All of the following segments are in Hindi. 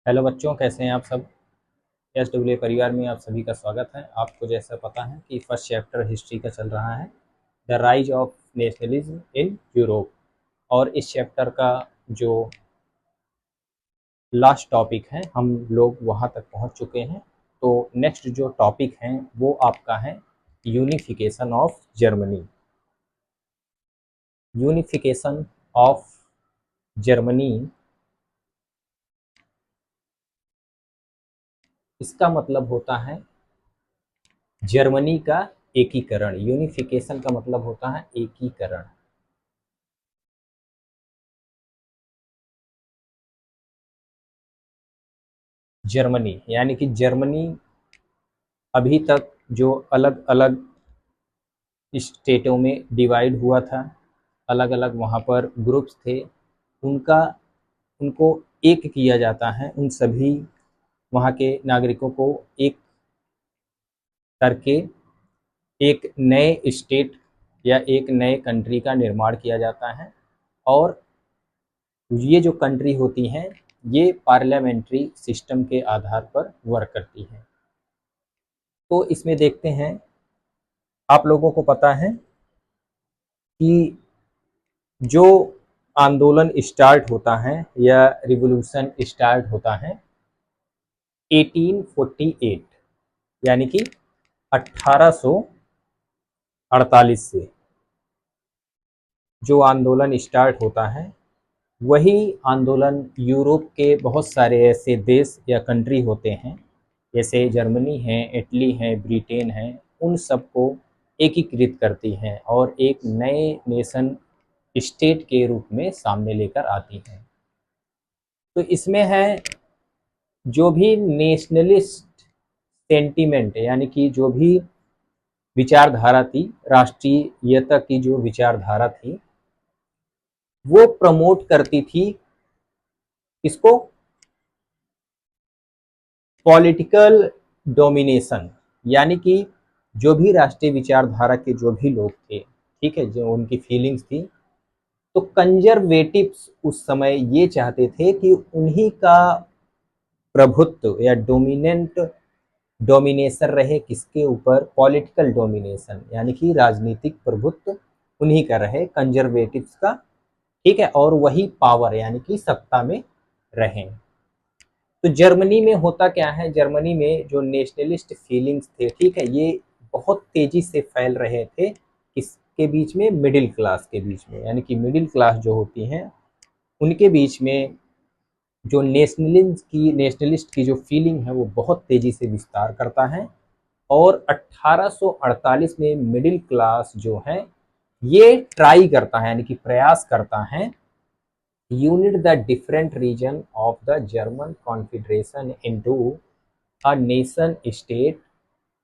हेलो बच्चों, कैसे हैं आप सब। एस डब्ल्यू परिवार में आप सभी का स्वागत है। आपको जैसा पता है कि फर्स्ट चैप्टर हिस्ट्री का चल रहा है, the rise of nationalism in Europe. और इस चैप्टर का जो लास्ट टॉपिक है, हम लोग वहाँ तक पहुँच चुके हैं। तो नेक्स्ट जो टॉपिक है वो आपका है unification of Germany. Unification of Germany, इसका मतलब होता है जर्मनी का एकीकरण। यूनिफिकेशन का मतलब होता है एकीकरण। जर्मनी यानी कि जर्मनी अभी तक जो अलग अलग स्टेटों में डिवाइड हुआ था, अलग अलग वहाँ पर ग्रुप्स थे, उनका उनको एक किया जाता है। उन सभी वहाँ के नागरिकों को एक करके एक नए स्टेट या एक नए कंट्री का निर्माण किया जाता है। और ये जो कंट्री होती हैं, ये पार्लियामेंट्री सिस्टम के आधार पर वर्क करती है। तो इसमें देखते हैं, आप लोगों को पता है कि जो आंदोलन स्टार्ट होता है या रिवॉल्यूशन स्टार्ट होता है 1848 यानी कि 1848 से जो आंदोलन स्टार्ट होता है, वही आंदोलन यूरोप के बहुत सारे ऐसे देश या कंट्री होते हैं, जैसे जर्मनी है, इटली है, ब्रिटेन है, उन सबको एकीकृत करती हैं और एक नए नेशन स्टेट के रूप में सामने लेकर आती हैं। तो इसमें है जो भी नेशनलिस्ट सेंटीमेंट यानी कि जो भी विचारधारा थी, राष्ट्रीयता की जो विचारधारा थी, वो प्रमोट करती थी इसको पॉलिटिकल डोमिनेशन। यानी कि जो भी राष्ट्रीय विचारधारा के जो भी लोग थे, ठीक है, जो उनकी फीलिंग्स थी, तो कंजर्वेटिव्स उस समय ये चाहते थे कि उन्हीं का प्रभुत्व या डोमिनेशन रहे, किसके ऊपर, पॉलिटिकल डोमिनेशन यानी कि राजनीतिक प्रभुत्व उन्हीं का रहे, कंजर्वेटिव्स का, ठीक है, और वही पावर यानी कि सत्ता में रहें। तो जर्मनी में होता क्या है, जर्मनी में जो नेशनलिस्ट फीलिंग्स थे, ठीक है, ये बहुत तेजी से फैल रहे थे। किसके बीच में, मिडिल क्लास के बीच में, यानी कि मिडिल क्लास जो होती हैं उनके बीच में जो नेशनलिस्ट की जो फीलिंग है वो बहुत तेजी से विस्तार करता है। और 1848 में मिडिल क्लास जो है ये ट्राई करता है, यानी कि प्रयास करता है, unite the different region of the German confederation into a nation state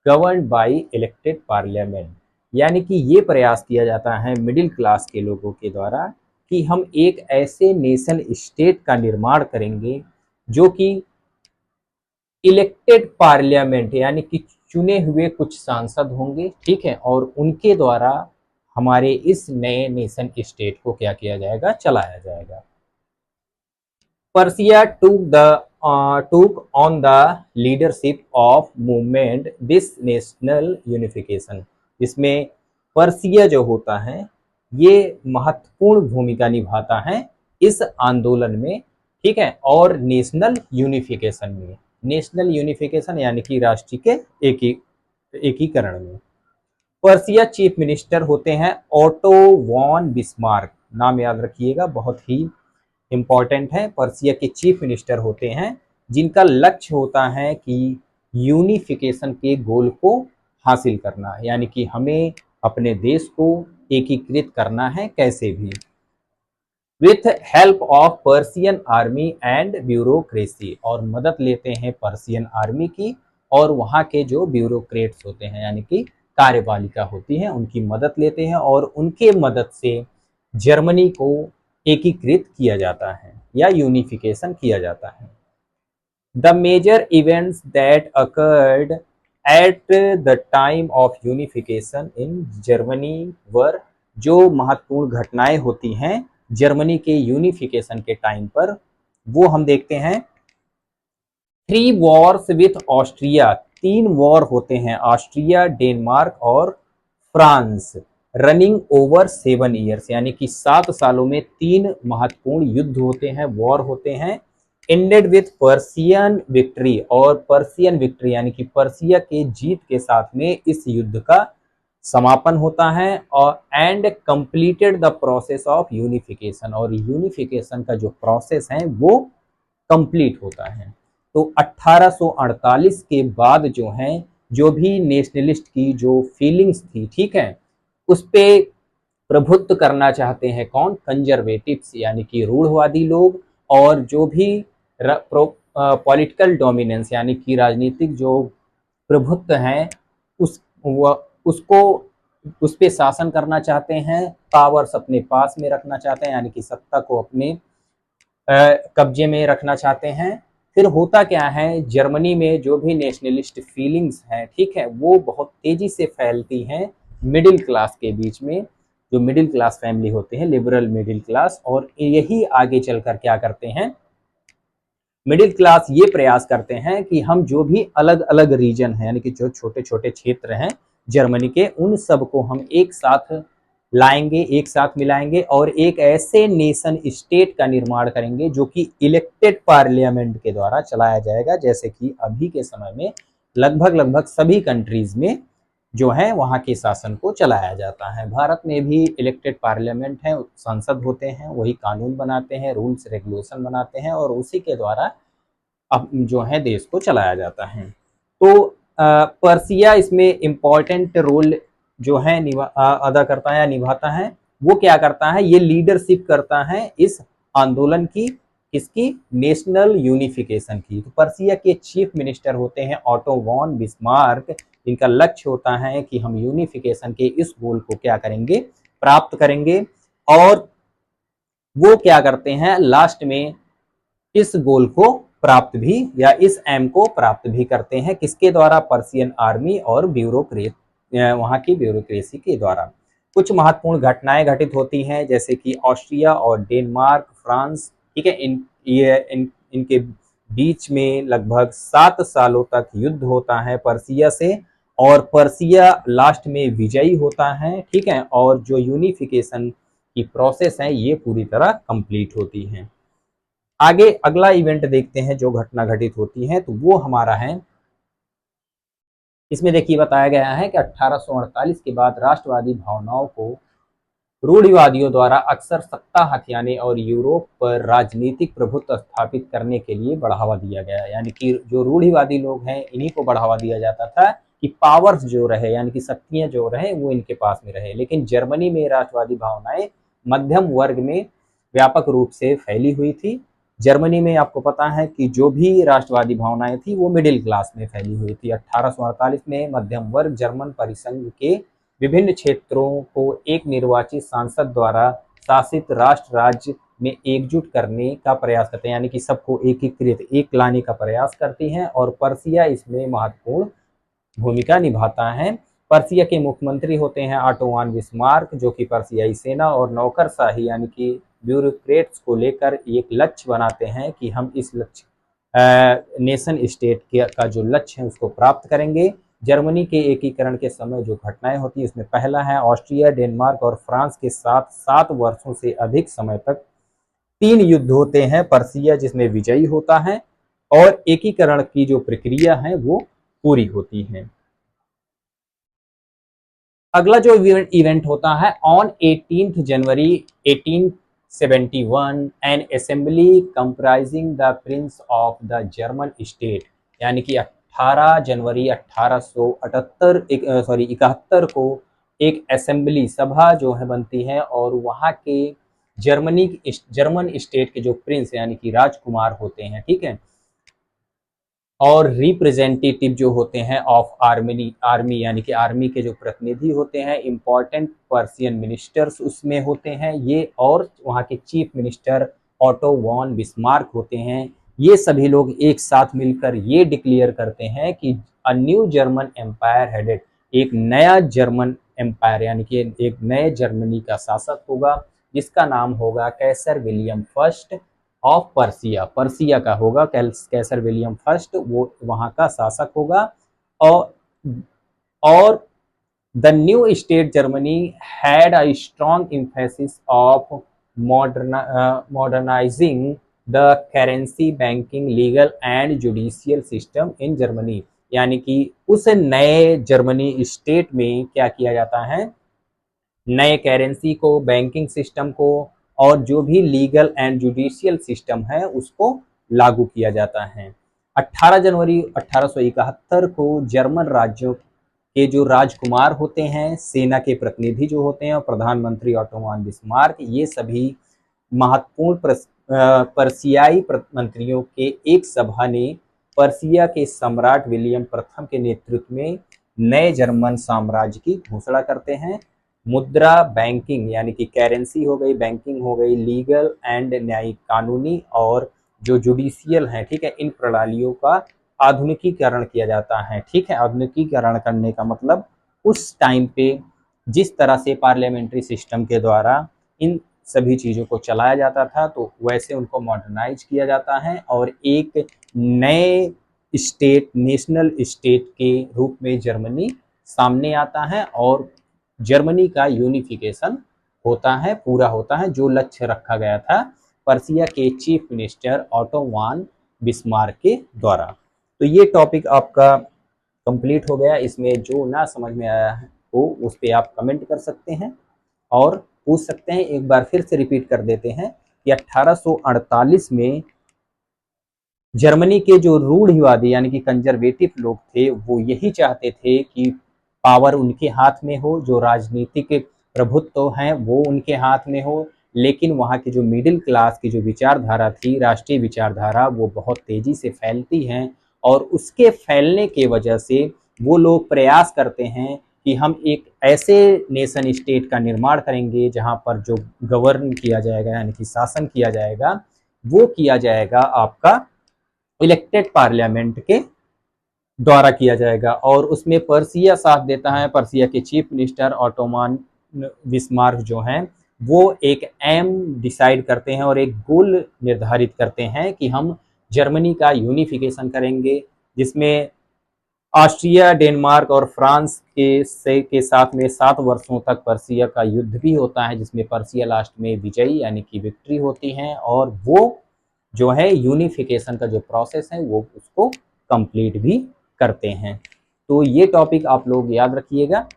governed by elected parliament. यानी कि ये प्रयास किया जाता है मिडिल क्लास के लोगों के द्वारा कि हम एक ऐसे नेशन स्टेट का निर्माण करेंगे जो कि इलेक्टेड पार्लियामेंट यानी कि चुने हुए कुछ सांसद होंगे, ठीक है, और उनके द्वारा हमारे इस नए नेशन स्टेट को क्या किया जाएगा, चलाया जाएगा। Persia took on the leadership of movement this national unification। इसमें पर्सिया जो होता है ये महत्वपूर्ण भूमिका निभाता है इस आंदोलन में, ठीक है, और नेशनल यूनिफिकेशन में। नेशनल यूनिफिकेशन यानी कि राष्ट्र के एकीकरण में। पर्सिया चीफ मिनिस्टर होते हैं ऑटो वॉन बिस्मार्क। नाम याद रखिएगा, बहुत ही इंपॉर्टेंट है। पर्सिया के चीफ मिनिस्टर होते हैं जिनका लक्ष्य होता है कि यूनिफिकेशन के गोल को हासिल करना, यानी कि हमें अपने देश को एकीकृत करना है कैसे भी, with help of Persian army and bureaucracy. और मदद लेते हैं पर्सियन आर्मी की और वहाँ के जो ब्यूरोक्रेट्स होते हैं यानी कि कार्यपालिका होती है, उनकी मदद लेते हैं और उनके मदद से जर्मनी को एकीकृत किया जाता है या यूनिफिकेशन किया जाता है। The major events that occurred at the time of unification in Germany war. जो महत्वपूर्ण घटनाएं होती हैं जर्मनी के यूनिफिकेशन के टाइम पर, वो हम देखते हैं 3 वॉर्स विथ ऑस्ट्रिया, 3 वॉर होते हैं ऑस्ट्रिया, डेनमार्क और फ्रांस, रनिंग ओवर 7 ईयर्स, यानी कि 7 सालों में 3 महत्वपूर्ण युद्ध होते हैं, वॉर होते हैं। एंडेड विथ पर्सियन विक्ट्री, और पर्सियन विक्ट्री यानी कि पर्सिया के जीत के साथ में इस युद्ध का समापन होता है। और and completed the process of unification, और यूनिफिकेशन का जो प्रोसेस है वो कंप्लीट होता है। तो 1848 के बाद जो है, जो भी नेशनलिस्ट की जो फीलिंग्स थी, ठीक है, उस पे प्रभुत्व करना चाहते हैं कौन, कंजर्वेटिव्स यानी कि रूढ़वादी लोग, और जो भी पॉलिटिकल डोमिनेंस यानी कि राजनीतिक जो प्रभुत्व हैं, उसको उस पे शासन करना चाहते हैं, पावर्स अपने पास में रखना चाहते हैं, यानी कि सत्ता को अपने कब्जे में रखना चाहते हैं। फिर होता क्या है, जर्मनी में जो भी नेशनलिस्ट फीलिंग्स हैं, ठीक है, वो बहुत तेजी से फैलती हैं मिडिल क्लास के बीच में, जो मिडिल क्लास फैमिली होते हैं, लिबरल मिडिल क्लास, और यही आगे चलकर क्या करते हैं, मिडिल क्लास ये प्रयास करते हैं कि हम जो भी अलग अलग रीजन है, यानी कि जो छोटे छोटे क्षेत्र हैं जर्मनी के, उन सबको हम एक साथ लाएंगे, एक साथ मिलाएंगे, और एक ऐसे नेशन स्टेट का निर्माण करेंगे जो कि इलेक्टेड पार्लियामेंट के द्वारा चलाया जाएगा, जैसे कि अभी के समय में लगभग लगभग सभी कंट्रीज में जो है वहाँ के शासन को चलाया जाता है। भारत में भी इलेक्टेड पार्लियामेंट है, संसद होते हैं, वही कानून बनाते हैं, रूल्स रेगुलेशन बनाते हैं, और उसी के द्वारा अब जो है देश को चलाया जाता है। तो पर्सिया इसमें इम्पॉर्टेंट रोल जो है अदा करता है या निभाता है। वो क्या करता है, ये लीडरशिप करता है इस आंदोलन की, किसकी, नेशनल यूनिफिकेशन की। तो पर्सिया के चीफ मिनिस्टर होते हैं ऑटो वॉन बिस्मार्क। इनका लक्ष्य होता है कि हम यूनिफिकेशन के इस गोल को क्या करेंगे, प्राप्त करेंगे। और वो क्या करते हैं, लास्ट में इस गोल को प्राप्त भी, या इस एम को प्राप्त भी करते हैं, किसके द्वारा, पर्सियन आर्मी और वहां की ब्यूरोक्रेसी के द्वारा। कुछ महत्वपूर्ण घटनाएं घटित होती हैं, जैसे कि ऑस्ट्रिया और डेनमार्क, फ्रांस, ठीक है, इनके बीच में लगभग 7 सालों तक युद्ध होता है पर्सिया से, और पर्सिया लास्ट में विजयी होता है, ठीक है, और जो यूनिफिकेशन की प्रोसेस है ये पूरी तरह कंप्लीट होती है। आगे अगला इवेंट देखते हैं जो घटना घटित होती है, तो वो हमारा है, इसमें देखिए बताया गया है कि 1848 के बाद राष्ट्रवादी भावनाओं को रूढ़िवादियों द्वारा अक्सर सत्ता हथियाने और यूरोप पर राजनीतिक प्रभुत्व स्थापित करने के लिए बढ़ावा दिया गया। यानी कि जो रूढ़िवादी लोग हैं, इन्हीं को बढ़ावा दिया जाता था कि पावर्स जो रहे, यानी कि शक्तियां जो रहे वो इनके पास में रहे। लेकिन जर्मनी में राष्ट्रवादी भावनाएं मध्यम वर्ग में व्यापक रूप से फैली हुई थी। जर्मनी में आपको पता है कि जो भी राष्ट्रवादी भावनाएं थी वो मिडिल क्लास में फैली हुई थी। 1848 में मध्यम वर्ग जर्मन परिसंघ के विभिन्न क्षेत्रों को एक निर्वाचित सांसद द्वारा शासित राष्ट्र राज्य में एकजुट करने का प्रयास करते हैं, यानी कि सबको एकीकृत एक लाने का प्रयास करती हैं, और पर्सिया इसमें महत्वपूर्ण भूमिका निभाता है। पर्सिया के मुख्यमंत्री होते हैं ऑटो वॉन बिस्मार्क, जो कि पर्सियाई सेना और नौकरशाही यानी कि ब्यूरोक्रेट्स को लेकर एक लक्ष्य बनाते हैं कि हम इस लक्ष्य नेशन स्टेट का जो लक्ष्य है उसको प्राप्त करेंगे। जर्मनी के एकीकरण के समय जो घटनाएं होती है, इसमें पहला है ऑस्ट्रिया, डेनमार्क और फ्रांस के साथ 7 वर्षों से अधिक समय तक 3 युद्ध होते हैं। पर्सिया जिसमें विजयी होता है, और एकीकरण की जो प्रक्रिया है वो पूरी होती है। अगला जो इवेंट होता है, on 18 January 1871 N assembly comprising the Prince of the German state, यानी कि 18 जनवरी 1871 को एक असेंबली सभा जो है बनती है, और वहाँ के जर्मन स्टेट के जो प्रिंस यानी कि राजकुमार होते हैं, ठीक है, और रिप्रेजेंटेटिव जो होते हैं ऑफ आर्मी यानी कि आर्मी के जो प्रतिनिधि होते हैं, इंपॉर्टेंट पर्सियन मिनिस्टर्स उसमें होते हैं ये, और वहाँ के chief minister Otto von Bismarck होते हैं। ये सभी लोग एक साथ मिलकर ये डिक्लेयर करते हैं कि a new German empire headed, एक नया जर्मन एम्पायर यानी कि एक नए जर्मनी का शासक होगा, जिसका नाम होगा Kaiser William first. Of Persia, Persia का होगा, कैसर विलियम फर्स्ट वो वहाँ का शासक होगा। और और the new state Germany had a strong emphasis of modernising the currency, banking, legal and judicial system in Germany. यानी कि उस नए जर्मनी स्टेट में क्या किया जाता है, नए करेंसी को, बैंकिंग सिस्टम को और जो भी लीगल एंड जुडिशियल सिस्टम है उसको लागू किया जाता है। 18 जनवरी 1871 को जर्मन राज्यों के जो राजकुमार होते हैं, सेना के प्रतिनिधि जो होते हैं और प्रधानमंत्री ऑटो वन बिस्मार्क, ये सभी महत्वपूर्ण पर्सियाई मंत्रियों के एक सभा ने पर्सिया के सम्राट विलियम प्रथम के नेतृत्व में नए जर्मन साम्राज्य की घोषणा करते हैं। मुद्रा, बैंकिंग यानी कि करेंसी हो गई, बैंकिंग हो गई, लीगल एंड न्यायिक, कानूनी और जो जुडिशियल है, ठीक है, इन प्रणालियों का आधुनिकीकरण किया जाता है। ठीक है, आधुनिकीकरण करने का मतलब उस टाइम पे जिस तरह से पार्लियामेंट्री सिस्टम के द्वारा इन सभी चीज़ों को चलाया जाता था, तो वैसे उनको मॉडर्नाइज किया जाता है और एक नए स्टेट, नेशनल स्टेट के रूप में जर्मनी सामने आता है और जर्मनी का यूनिफिकेशन होता है, पूरा होता है, जो लक्ष्य रखा गया था पर्सिया के chief minister auto von Bismarck के द्वारा। तो ये टॉपिक आपका कंप्लीट हो गया। इसमें जो ना समझ में आया है वो उस पर आप कमेंट कर सकते हैं और पूछ सकते हैं। एक बार फिर से रिपीट कर देते हैं कि 1848 में जर्मनी के जो रूढ़िवादी यानी कि कंजर्वेटिव लोग थे, वो यही चाहते थे कि पावर उनके हाथ में हो, जो राजनीतिक प्रभुत्व हैं वो उनके हाथ में हो, लेकिन वहाँ की जो मिडिल क्लास की जो विचारधारा थी, राष्ट्रीय विचारधारा, वो बहुत तेजी से फैलती हैं और उसके फैलने के वजह से वो लोग प्रयास करते हैं कि हम एक ऐसे नेशन स्टेट का निर्माण करेंगे जहाँ पर जो गवर्न किया जाएगा यानी कि शासन किया जाएगा, वो किया जाएगा आपका इलेक्टेड पार्लियामेंट के द्वारा किया जाएगा। और उसमें पर्सिया साथ देता है। पर्सिया के चीफ मिनिस्टर ऑटोमान बिस्मार्क जो हैं, वो एक एम डिसाइड करते हैं और एक गोल निर्धारित करते हैं कि हम जर्मनी का यूनिफिकेशन करेंगे, जिसमें ऑस्ट्रिया, डेनमार्क और फ्रांस के साथ में 7 वर्षों तक पर्सिया का युद्ध भी होता है, जिसमें पर्सिया लास्ट में विजयी यानी कि विक्ट्री होती है और वो जो है यूनिफिकेशन का जो प्रोसेस है वो उसको कंप्लीट भी करते हैं। तो ये टॉपिक आप लोग याद रखिएगा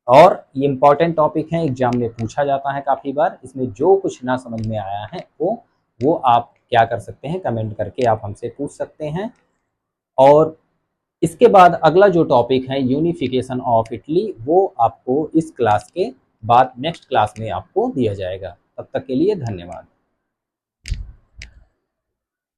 और ये इम्पॉर्टेंट टॉपिक है, एग्जाम में पूछा जाता है काफ़ी बार। इसमें जो कुछ ना समझ में आया है वो आप क्या कर सकते हैं, कमेंट करके आप हमसे पूछ सकते हैं। और इसके बाद अगला जो टॉपिक है यूनिफिकेशन ऑफ इटली, वो आपको इस क्लास के बाद नेक्स्ट क्लास में आपको दिया जाएगा। तब तक के लिए धन्यवाद।